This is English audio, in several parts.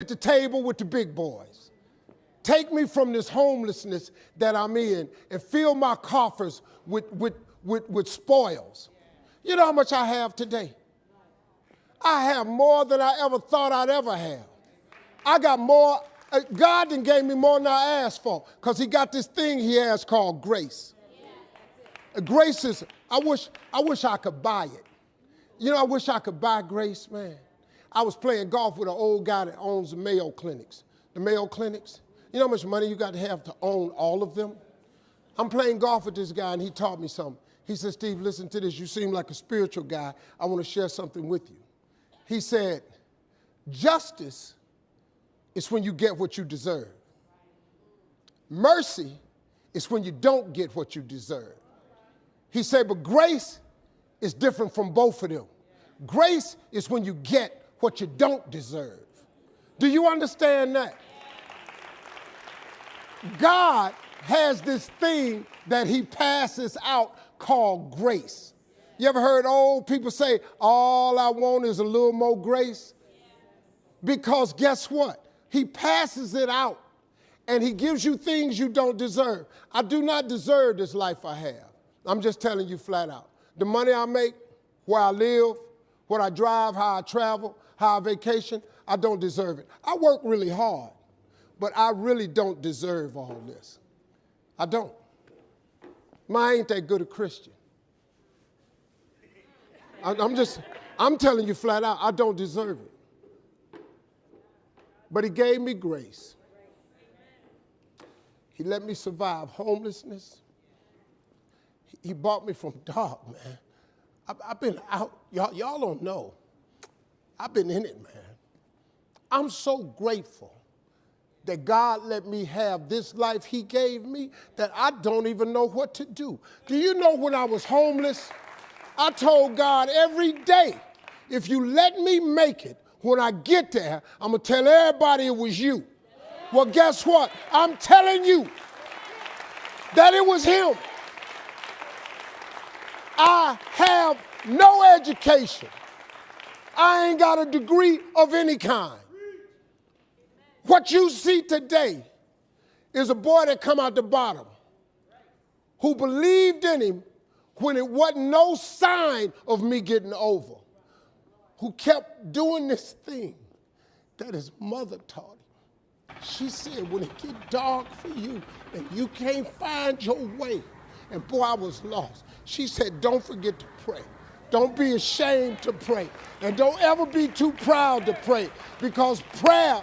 at the table with the big boys. Take me from this homelessness that I'm in and fill my coffers with spoils. You know how much I have today? I have more than I ever thought I'd ever have. I got more. God done gave me more than I asked for because he got this thing he has called grace. Grace is, I wish I could buy it. You know, I wish I could buy grace, man. I was playing golf with an old guy that owns the Mayo Clinics. The Mayo Clinics. You know how much money you got to have to own all of them? I'm playing golf with this guy, and he taught me something. He said, Steve, listen to this. You seem like a spiritual guy. I want to share something with you. He said, justice is when you get what you deserve. Mercy is when you don't get what you deserve. He said, but grace is different from both of them. Grace is when you get what you don't deserve. Do you understand that? God has this thing that he passes out called grace. You ever heard old people say, all I want is a little more grace? Because guess what? He passes it out and he gives you things you don't deserve. I do not deserve this life I have. I'm just telling you flat out. The money I make, where I live, what I drive, how I travel, how I vacation, I don't deserve it. I work really hard, but I really don't deserve all this. I don't. I ain't that good a Christian. I'm telling you flat out, I don't deserve it. But he gave me grace. He let me survive homelessness. He brought me from dark, man. I've been out, y'all don't know. I've been in it, man. I'm so grateful that God let me have this life he gave me that I don't even know what to do. Do you know when I was homeless, I told God every day, if you let me make it, when I get there, I'm going to tell everybody it was you. Well, guess what? I'm telling you that it was him. I have no education. I ain't got a degree of any kind. What you see today is a boy that come out the bottom who believed in him when it wasn't no sign of me getting over, who kept doing this thing that his mother taught him. She said, when it get dark for you and you can't find your way, and boy, I was lost. She said, don't forget to pray. Don't be ashamed to pray. And don't ever be too proud to pray, because prayer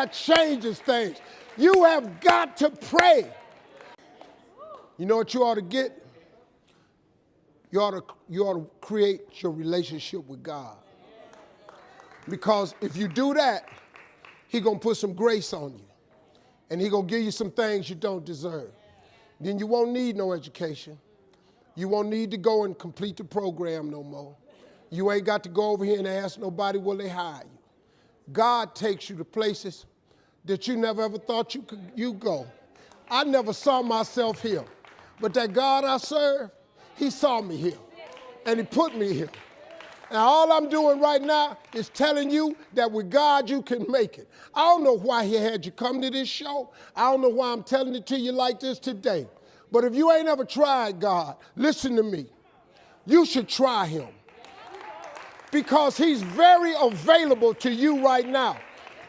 changes things. You have got to pray. You know what you ought to get? You ought to create your relationship with God. Because if you do that, he's going to put some grace on you. And he's going to give you some things you don't deserve. Then you won't need no education. You won't need to go and complete the program no more. You ain't got to go over here and ask nobody will they hire you. God takes you to places that you never ever thought you go. I never saw myself here. But that God I serve, he saw me here. And he put me here. And all I'm doing right now is telling you that with God you can make it. I don't know why he had you come to this show. I don't know why I'm telling it to you like this today. But if you ain't ever tried God, listen to me. You should try him. Because he's very available to you right now.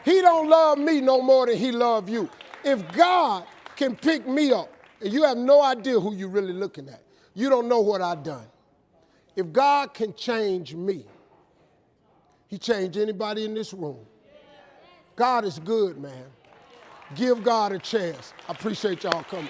He don't love me no more than he love you. If God can pick me up, and you have no idea who you're really looking at, you don't know what I've done. If God can change me, he changed anybody in this room. God is good, man. Give God a chance. I appreciate y'all coming.